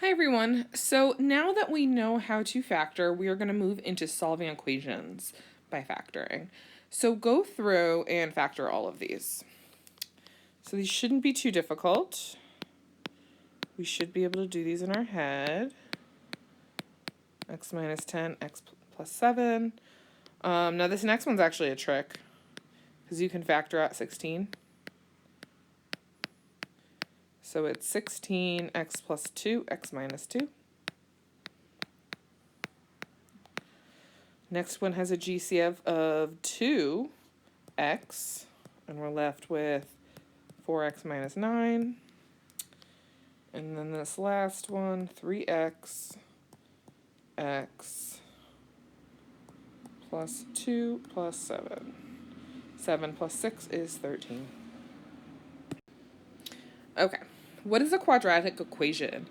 Hi everyone. So now that we know how to factor, we are going to move into solving equations by factoring. So go through and factor all of these. So these shouldn't be too difficult. We should be able to do these in our head. X minus 10, x plus 7. Now this next one's actually a trick because you can factor out 16. So it's 16, x plus 2, x minus 2. Next one has a GCF of 2x, and we're left with 4x minus 9. And then this last one, 3x, x plus 2 plus 7. 7 plus 6 is 13. Okay, what is a quadratic equation?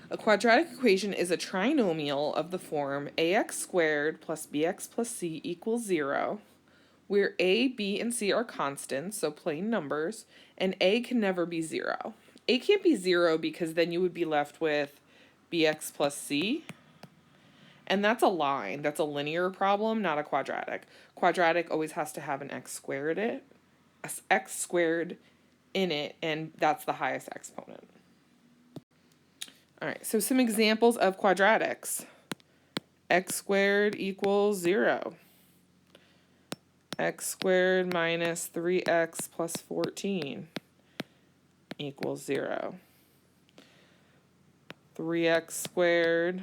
A quadratic equation is a trinomial of the form ax squared plus bx plus c equals 0, where a, b, and c are constants, so plain numbers, and a can never be 0. A can't be 0 because then you would be left with bx plus c, and that's a line. That's a linear problem, not a quadratic. Quadratic always has to have an x squared in it, and that's the highest exponent. All right, so some examples of quadratics. X squared equals 0. X squared minus 3x plus 14 equals 0. 3x squared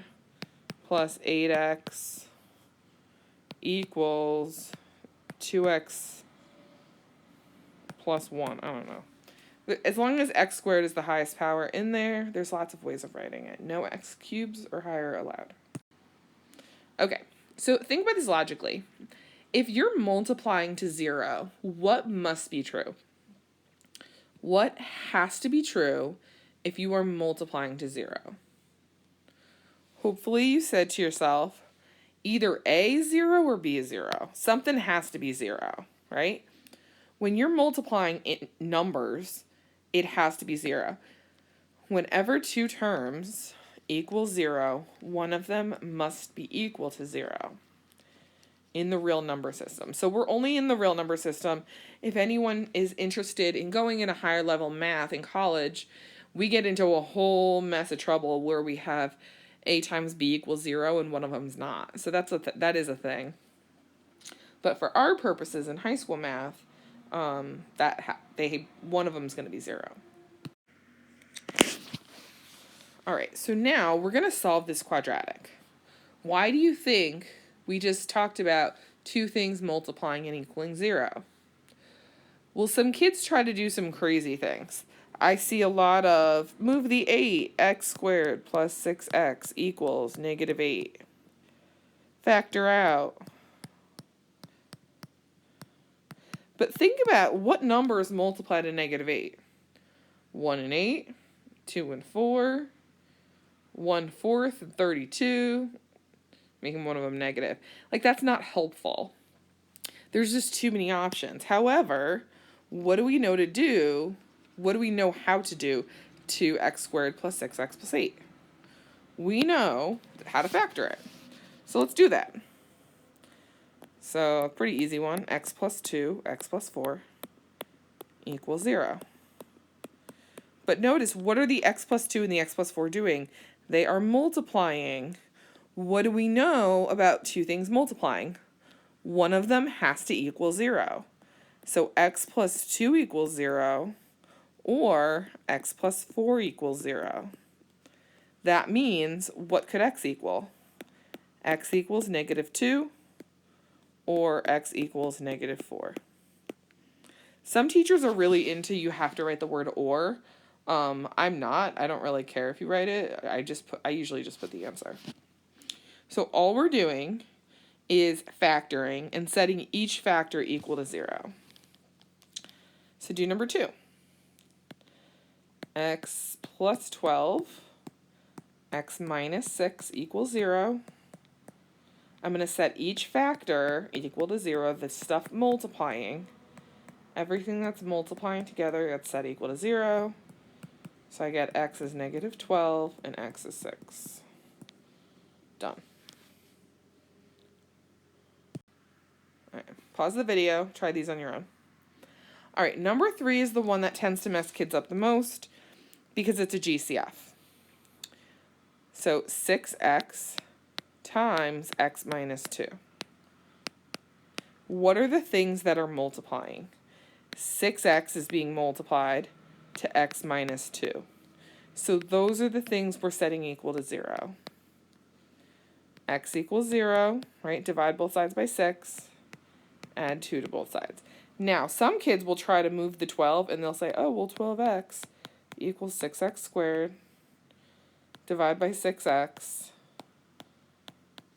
plus 8x equals 2x plus 1. I don't know. As long as x squared is the highest power in there, there's lots of ways of writing it. No x cubes or higher allowed. Okay, so think about this logically. If you're multiplying to 0, what must be true? What has to be true if you are multiplying to 0? Hopefully you said to yourself, either A is 0 or B is 0. Something has to be 0, right? When you're multiplying in numbers, it has to be 0. Whenever two terms equal 0, one of them must be equal to 0 in the real number system. So we're only in the real number system. If anyone is interested in going into higher level math in college, we get into a whole mess of trouble where we have a times b equals 0 and one of them's not. So that is a thing. But for our purposes in high school math, one of them is going to be 0. All right, so now we're going to solve this quadratic. Why do you think we just talked about two things multiplying and equaling 0? Well, some kids try to do some crazy things. I see a lot of move the 8, x squared plus 6x equals negative 8. Factor out. But think about what numbers multiply to negative 8. 1 and 8, 2 and 4, 1/4 and 32, making one of them negative. Like, that's not helpful. There's just too many options. However, what do we know to do? What do we know how to do to x squared plus 6x plus 8? We know how to factor it. So let's do that. So, pretty easy one. X plus 2, x plus 4 equals 0. But notice, what are the x plus 2 and the x plus 4 doing? They are multiplying. What do we know about two things multiplying? One of them has to equal 0. So x plus 2 equals 0, or x plus 4 equals 0. That means, what could x equal? X equals negative 2, or x equals negative 4. Some teachers are really into you have to write the word or. I'm not. I don't really care if you write it. I usually just put the answer. So all we're doing is factoring and setting each factor equal to 0. So do number 2. X plus 12, x minus 6 equals 0. I'm going to set each factor equal to 0, the stuff multiplying. Everything that's multiplying together gets set equal to 0. So I get x is negative 12 and x is 6. Done. All right, pause the video, try these on your own. All right, number 3 is the one that tends to mess kids up the most because it's a GCF. So 6x times x minus 2. What are the things that are multiplying? 6x is being multiplied to x minus 2. So those are the things we're setting equal to 0. X equals 0, right? Divide both sides by 6. Add 2 to both sides. Now, some kids will try to move the 12 and they'll say, oh, well, 12x equals 6x squared. Divide by 6x.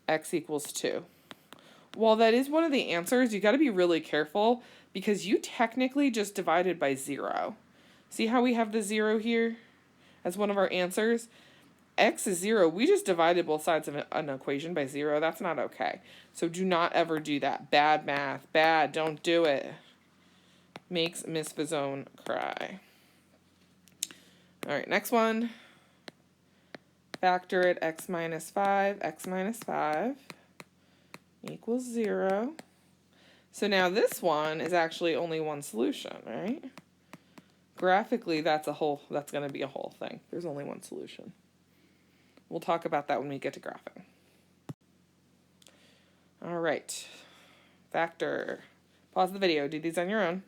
X equals 2. While that is one of the answers, you got to be really careful because you technically just divided by 0. See how we have the 0 here as one of our answers? X is 0. We just divided both sides of an equation by 0. That's not okay. So do not ever do that. Bad math. Bad. Don't do it. Makes Miss Fazone cry. All right, next one. Factor at x minus 5. X minus 5 equals 0. So now this one is actually only one solution, right? Graphically, that's going to be a whole thing. There's only one solution. We'll talk about that when we get to graphing. All right. Factor. Pause the video. Do these on your own.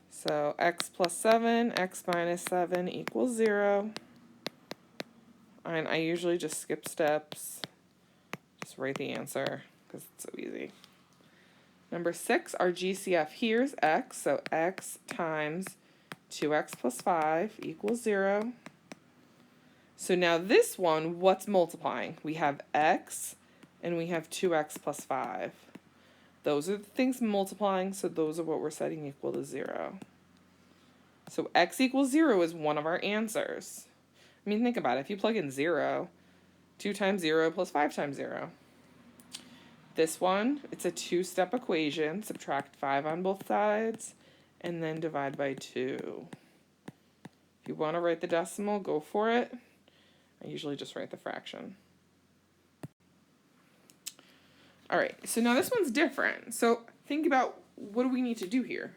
So x plus 7, x minus 7 equals 0. And I usually just skip steps. Just write the answer because it's so easy. Number 6, our GCF here is x. So x times 2x plus 5 equals 0. So now this one, what's multiplying? We have x and we have 2x plus 5. Those are the things multiplying, so those are what we're setting equal to 0. So x equals 0 is one of our answers. I mean, think about it. If you plug in 0, 2 times 0 plus 5 times 0. This one, it's a 2-step equation. Subtract 5 on both sides, and then divide by 2. If you want to write the decimal, go for it. I usually just write the fraction. All right, so now this one's different. So think about what do we need to do here?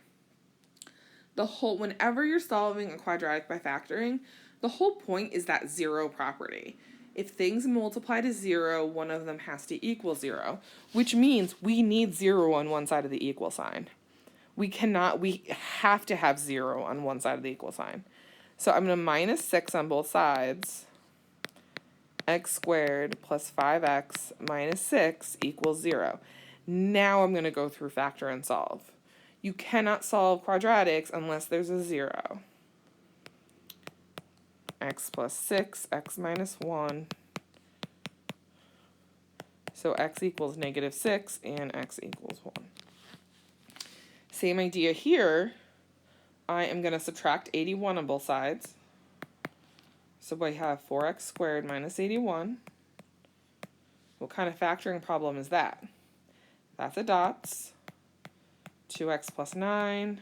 Whenever you're solving a quadratic by factoring, the whole point is that 0 property. If things multiply to 0, one of them has to equal 0, which means we need 0 on one side of the equal sign. We have to have 0 on one side of the equal sign. So I'm going to minus 6 on both sides. X squared plus 5x minus 6 equals 0. Now I'm going to go through factor and solve. You cannot solve quadratics unless there's a 0. X plus 6, x minus 1. So x equals negative 6 and x equals 1. Same idea here. I am going to subtract 81 on both sides. So I have 4x squared minus 81. What kind of factoring problem is that? That's a dots. 2x plus 9.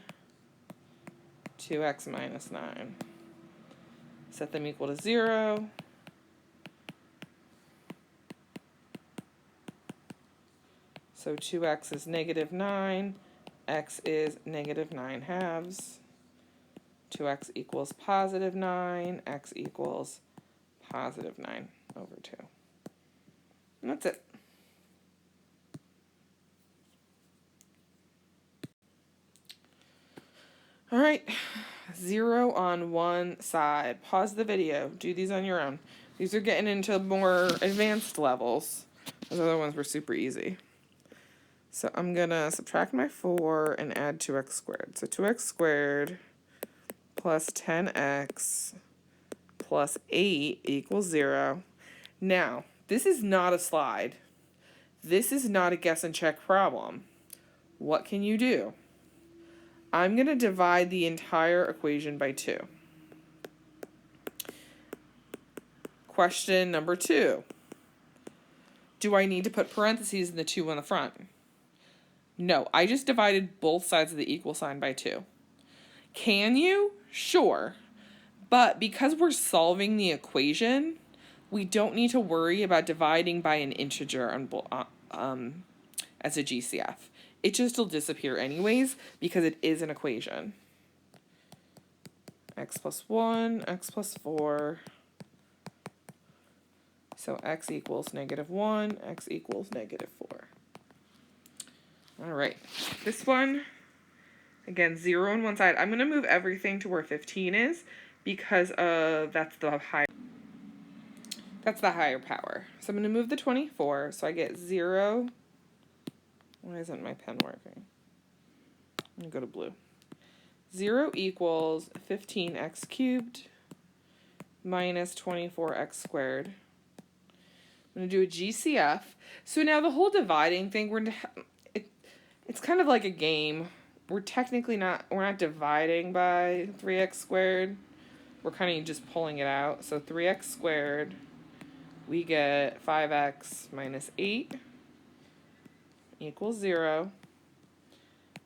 2x minus 9. Set them equal to 0. So 2x is negative 9. X is negative 9 halves. 2x equals positive 9. X equals positive 9 over 2. And that's it. All right, 0 on one side. Pause the video. Do these on your own. These are getting into more advanced levels. Those other ones were super easy. So I'm going to subtract my 4 and add 2x squared. So 2x squared plus 10x plus 8 equals 0. Now, this is not a slide. This is not a guess and check problem. What can you do? I'm going to divide the entire equation by 2. Question number 2. Do I need to put parentheses in the 2 on the front? No, I just divided both sides of the equal sign by 2. Can you? Sure. But because we're solving the equation, we don't need to worry about dividing by an integer as a GCF. It just will disappear anyways because it is an equation. X plus 1, x plus 4. So x equals -1, x equals -4. All right, this one, again, 0 on one side. I'm going to move everything to where 15 is because that's the higher power. So I'm going to move the 24, so I get 0. Why isn't my pen working? I'm going to go to blue. 0 equals 15x cubed minus 24x squared. I'm going to do a GCF. So now the whole dividing thing, it's kind of like a game. We're not dividing by 3x squared. We're kind of just pulling it out. So 3x squared, we get 5x minus 8 equals 0.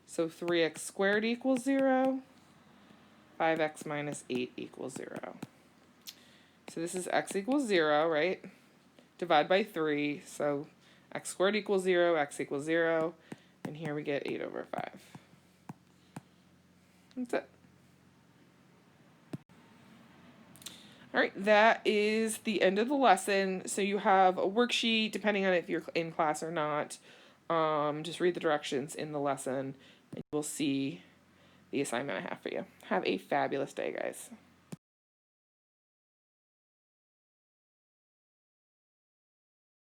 So 3x squared equals 0. 5x minus 8 equals 0. So this is x equals 0, right? Divide by 3. So x squared equals 0, x equals 0. And here we get 8 over 5. That's it. All right, that is the end of the lesson. So you have a worksheet, depending on if you're in class or not. Just read the directions in the lesson, and you'll see the assignment I have for you. Have a fabulous day, guys.